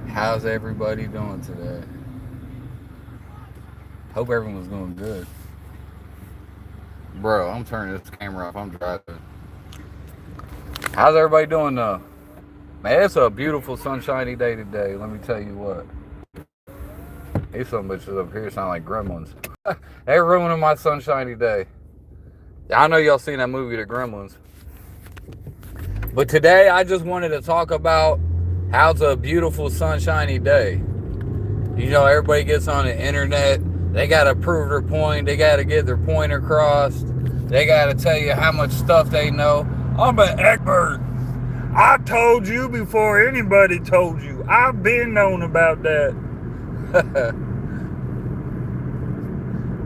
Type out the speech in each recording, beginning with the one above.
How's everybody doing today? Hope everyone's doing good. Bro, I'm turning this camera off. I'm driving. How's everybody doing though? Man, it's a beautiful sunshiny day today. Let me tell you what. These some bitches up here sound like gremlins. They ruining my sunshiny day. I know y'all seen that movie, The Gremlins. But today I just wanted to talk about how it's a beautiful sunshiny day. You know, everybody gets on the internet. They got to prove their point. They got to get their point across. They got to tell you how much stuff they know. I'm an expert. I told you before anybody told you. I've been known about that.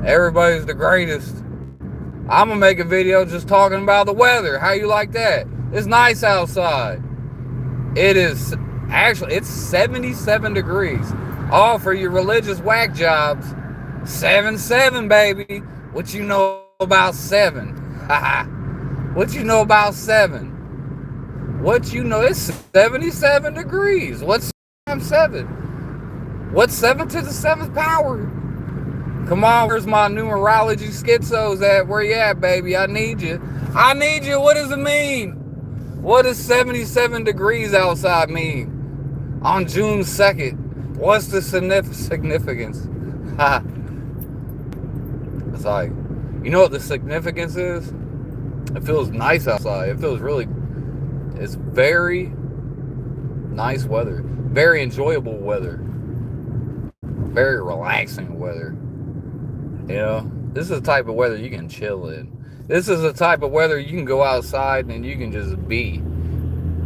Everybody's the greatest. I'm going to make a video just talking about the weather. How you like that? It's nice outside. It is, actually, it's 77 degrees. All for your religious whack jobs. 7-7, baby. What you know about 7? What you know about 7? What you know? It's 77 degrees. What's 7? What's 7 to the 7th power? Come on, where's my numerology schizos at? Where you at, baby? I need you. I need you. What does it mean? What does 77 degrees outside mean? On June 2nd. What's the significance? It's like, you know what the significance is? It feels nice outside. It feels really, it's very nice weather. Very enjoyable weather. Very relaxing weather. You know, this is the type of weather you can chill in. This is the type of weather you can go outside and you can just be.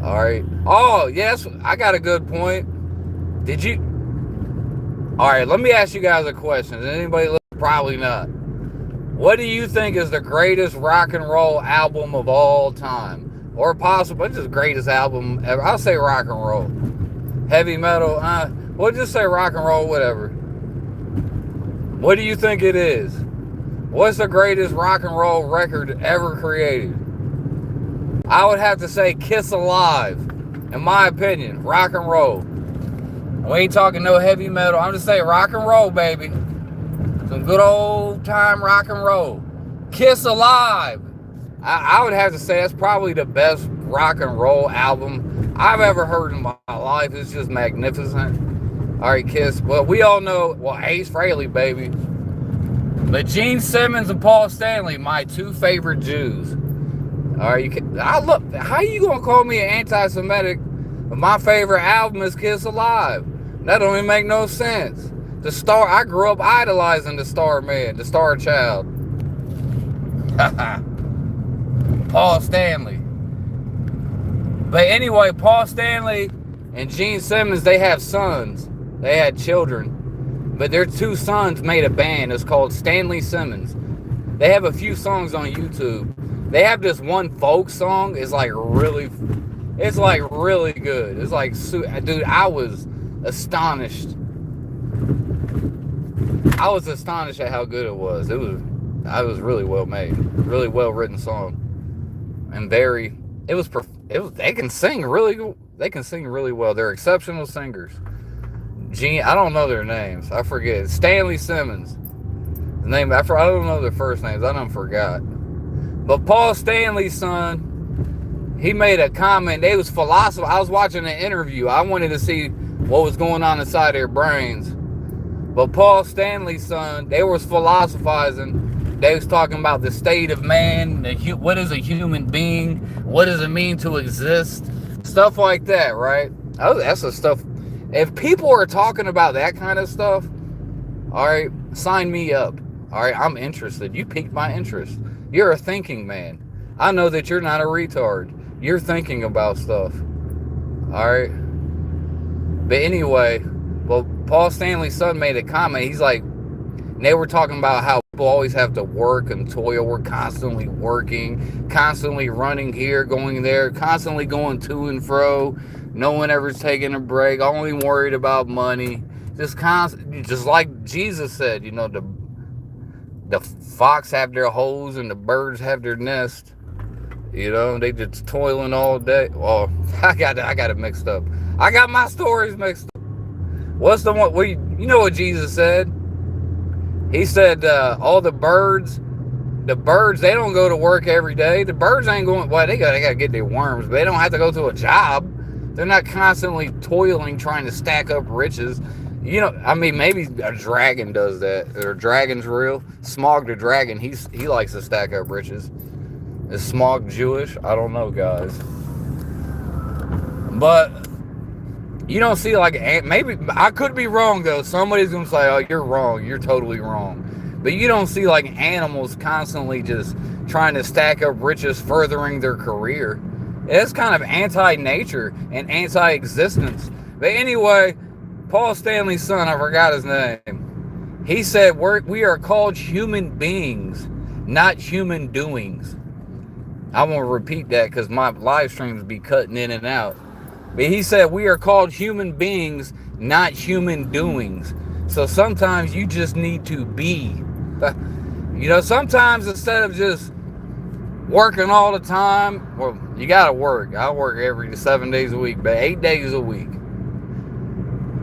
All right. Oh, yes, I got a good point. Did you? All right, let me ask you guys a question. Did anybody listen? Probably not. What do you think is the greatest rock and roll album of all time? Or possible, it's the greatest album ever. I'll say rock and roll. Heavy metal, we'll just say rock and roll, whatever. What do you think it is? What's the greatest rock and roll record ever created? I would have to say Kiss Alive. In my opinion, rock and roll. We ain't talking no heavy metal. I'm just saying rock and roll, baby. Some good old time rock and roll. Kiss Alive. I would have to say that's probably the best rock and roll album I've ever heard in my life. It's just magnificent. All right, Kiss. Well, we all know, well, Ace Frehley, baby. But Gene Simmons and Paul Stanley, my two favorite Jews. All right, look, how you gonna call me an anti-Semitic? My favorite album is Kiss Alive. That don't even make no sense. The Star, I grew up idolizing the Star Man, the Star Child. Paul Stanley. But anyway, Paul Stanley and Gene Simmons, they have sons. They had children. But their two sons made a band. It's called Stanley Simmons. They have a few songs on YouTube. They have this one folk song. It's like really good. It's like, dude, I was astonished. I was astonished at how good it was. It was really well made. Really well written song. And they can sing really well. They're exceptional singers. I don't know their names. I forget. Stanley Simmons. The name, I don't know their first names. I done forgot. But Paul Stanley's son, he made a comment. They was philosopher. I was watching an interview. I wanted to see what was going on inside their brains. But Paul Stanley's son, they was philosophizing. They was talking about the state of man, what is a human being, what does it mean to exist, stuff like that, right? Oh, that's the stuff. If people are talking about that kind of stuff, all right, sign me up. All right, I'm interested. You piqued my interest. You're a thinking man. I know that you're not a retard. You're thinking about stuff. All right. But anyway, well, Paul Stanley's son made a comment. He's like, they were talking about how people always have to work and toil. We're constantly working, constantly running here, going there, constantly going to and fro. No one ever's taking a break, only worried about money. Just like Jesus said, you know, the fox have their holes and the birds have their nest. You know, they just toiling all day. Well, I got it mixed up. I got my stories mixed up. What's the one? You know what Jesus said? He said, all the birds, they don't go to work every day. The birds ain't going, well, they got to get their worms, but they don't have to go to a job. They're not constantly toiling, trying to stack up riches. You know, I mean, maybe a dragon does that. Or dragon's real. Smog the dragon, he likes to stack up riches. Is Smog Jewish? I don't know, guys. But you don't see like, maybe, I could be wrong though. Somebody's going to say, oh, you're wrong. You're totally wrong. But you don't see like animals constantly just trying to stack up riches, furthering their career. It's kind of anti-nature and anti-existence. But anyway, Paul Stanley's son, I forgot his name. He said, we are called human beings, not human doings. I want to repeat that because my live streams be cutting in and out. But he said, we are called human beings, not human doings. So sometimes you just need to be. You know, sometimes instead of just working all the time, well, you got to work. I work every 7 days a week, but 8 days a week.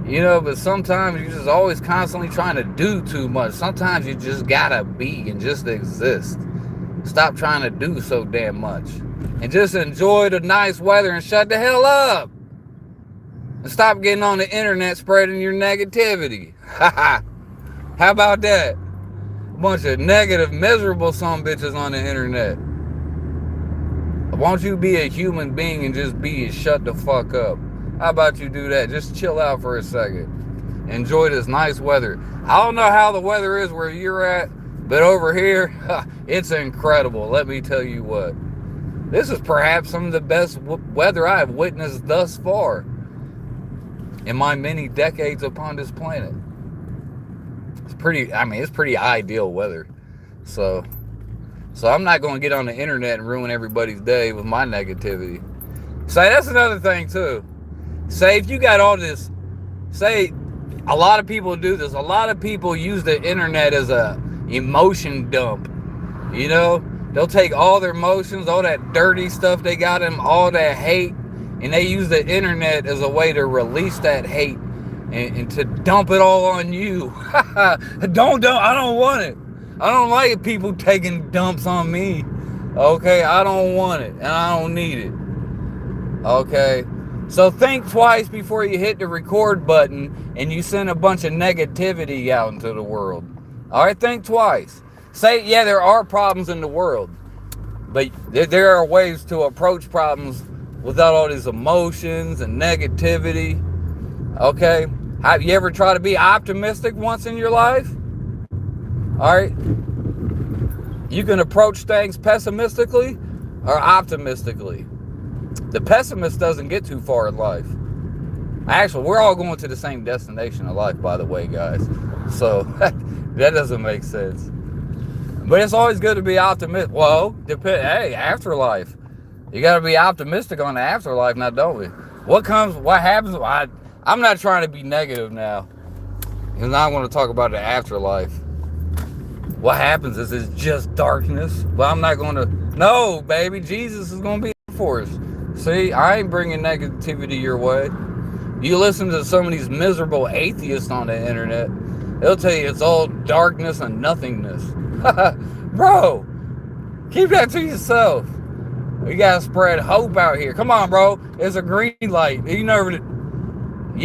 You know, but sometimes you're just always constantly trying to do too much. Sometimes you just got to be and just exist. Stop trying to do so damn much. And just enjoy the nice weather and shut the hell up. And stop getting on the internet spreading your negativity. How about that? A bunch of negative, miserable bitches on the internet. Why don't you be a human being and just be and shut the fuck up? How about you do that? Just chill out for a second. Enjoy this nice weather. I don't know how the weather is where you're at, but over here, it's incredible. Let me tell you what. This is perhaps some of the best weather I have witnessed thus far in my many decades upon this planet. It's pretty ideal weather. So I'm not going to get on the internet and ruin everybody's day with my negativity. Say, that's another thing too. Say, if you got all this, say, a lot of people do this. A lot of people use the internet as a emotion dump. You know, they'll take all their emotions, all that dirty stuff they got in them, all that hate, and they use the internet as a way to release that hate and to dump it all on you. I don't want it. I don't like people taking dumps on me. Okay, I don't want it, and I don't need it. Okay, so think twice before you hit the record button and you send a bunch of negativity out into the world. All right, think twice. Say, yeah, there are problems in the world, but there are ways to approach problems without all these emotions and negativity. Okay, have you ever tried to be optimistic once in your life? All right, you can approach things pessimistically or optimistically. The pessimist doesn't get too far in life. Actually, we're all going to the same destination in life, by the way, guys. So that doesn't make sense. But it's always good to be optimistic. Well, hey, afterlife. You got to be optimistic on the afterlife now, don't we? What happens? I'm not trying to be negative now. Because I want to talk about the afterlife. What happens is it's just darkness. But I'm not going to. No, baby. Jesus is going to be for us. See, I ain't bringing negativity your way. You listen to some of these miserable atheists on the internet. They'll tell you it's all darkness and nothingness. Bro, keep that to yourself. We gotta spread hope out here. Come on, bro. It's a green light. You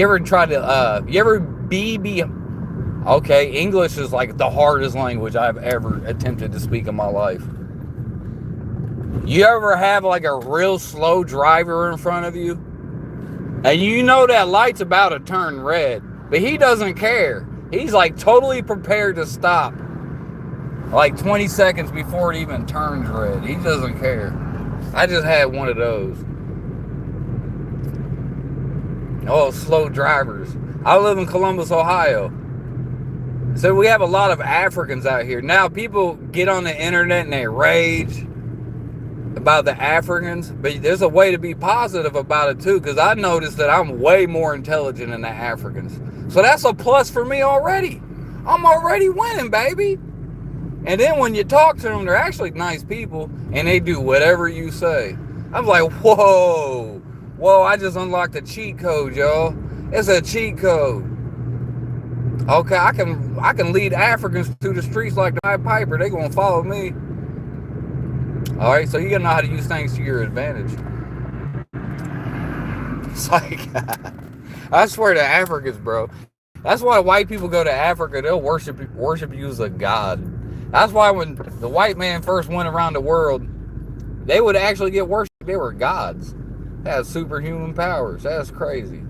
ever try to, okay, English is like the hardest language I've ever attempted to speak in my life. You ever have like a real slow driver in front of you? And you know that light's about to turn red, but he doesn't care. He's like totally prepared to stop like 20 seconds before it even turns red. He doesn't care. I just had one of those. Oh, slow drivers. I live in Columbus, Ohio. So we have a lot of Africans out here. Now people get on the internet and they rage about the Africans, but there's a way to be positive about it too, because I noticed that I'm way more intelligent than the Africans. So that's a plus for me already. I'm already winning, baby. And then when you talk to them, they're actually nice people, and they do whatever you say. I'm like, whoa, I just unlocked a cheat code, y'all. It's a cheat code. Okay, I can lead Africans to the streets like the Pied Piper. They gonna follow me. All right, so you gotta know how to use things to your advantage. It's like I swear to Africans, bro. That's why white people go to Africa. They'll worship you as a god. That's why when the white man first went around the world, they would actually get worshipped. They were gods. They had superhuman powers. That's crazy.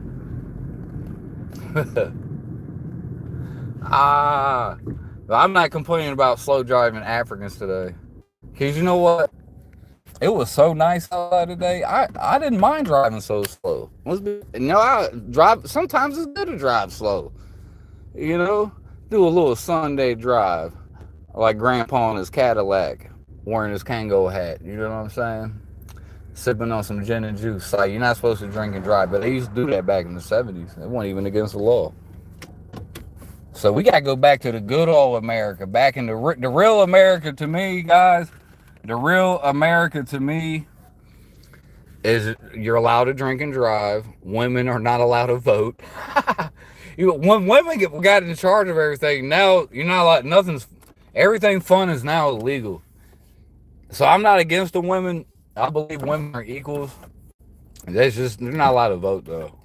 I'm not complaining about slow driving Africans today. Cause you know what? It was so nice outside today. I didn't mind driving so slow. I drive. Sometimes it's good to drive slow. You know, do a little Sunday drive, like Grandpa in his Cadillac, wearing his Kango hat. You know what I'm saying? Sipping on some gin and juice. Like, you're not supposed to drink and drive, but they used to do that back in the 70s. It wasn't even against the law. So we got to go back to the good old America, back in the real America to me, guys. The real America to me is you're allowed to drink and drive. Women are not allowed to vote. When women got in charge of everything, now you're not allowed, everything fun is now illegal. So I'm not against the women. I believe women are equals. They're not allowed to vote though.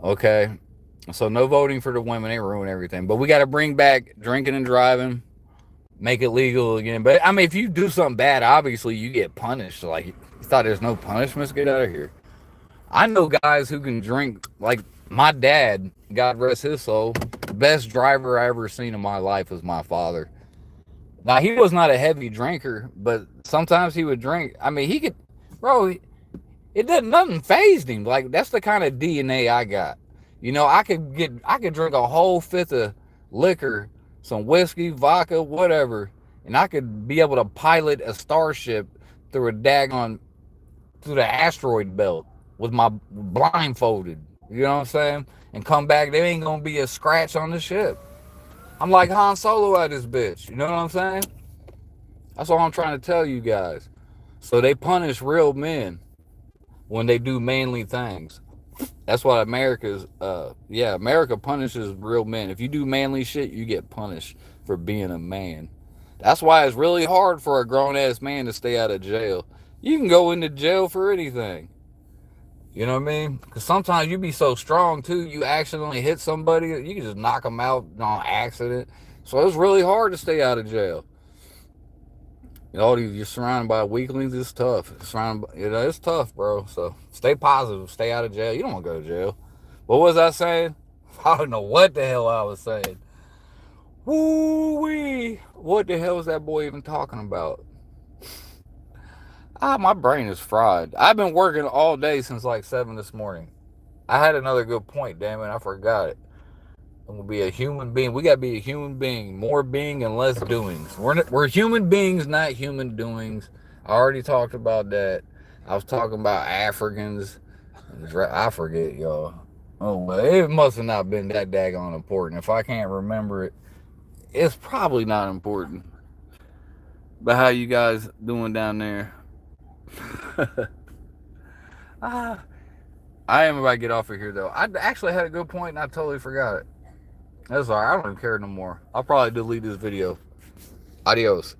Okay. So no voting for the women. They ruin everything. But we got to bring back drinking and driving, make it legal again. But I mean, if you do something bad, obviously you get punished. Like, you thought there's no punishments? Get out of here. I know guys who can drink. Like my dad, God rest his soul, the best driver I ever seen in my life was my father. Now, he was not a heavy drinker, but sometimes he would drink. I mean, he could, bro, nothing phased him. Like, that's the kind of DNA I got. You know, I could drink a whole fifth of liquor, some whiskey, vodka, whatever, and I could be able to pilot a starship through through the asteroid belt with my blindfolded. You know what I'm saying? And come back, there ain't gonna be a scratch on the ship. I'm like Han Solo at this bitch. You know what I'm saying? That's all I'm trying to tell you guys. So they punish real men when they do manly things. That's what America punishes real men. If you do manly shit, you get punished for being a man. That's why it's really hard for a grown-ass man to stay out of jail. You can go into jail for anything. You know what I mean? Because sometimes you be so strong, too, you accidentally hit somebody, you can just knock them out on accident. So it's really hard to stay out of jail. You know, you're surrounded by weaklings, it's tough. It's tough, bro. So stay positive, stay out of jail. You don't want to go to jail. What was I saying? I don't know what the hell I was saying. Woo-wee. What the hell was that boy even talking about? My brain is fried. I've been working all day since like 7 this morning. I had another good point, damn it, I forgot it. I'm gonna be a human being. We gotta be a human being. More being and less doings. We're human beings, not human doings. I already talked about that. I was talking about Africans. I forget, y'all. Oh, well, it must have not been that daggone important. If I can't remember it, it's probably not important. But how you guys doing down there? I am about to get off of here, though. I actually had a good point, and I totally forgot it. That's alright. I don't even care no more. I'll probably delete this video. Adios.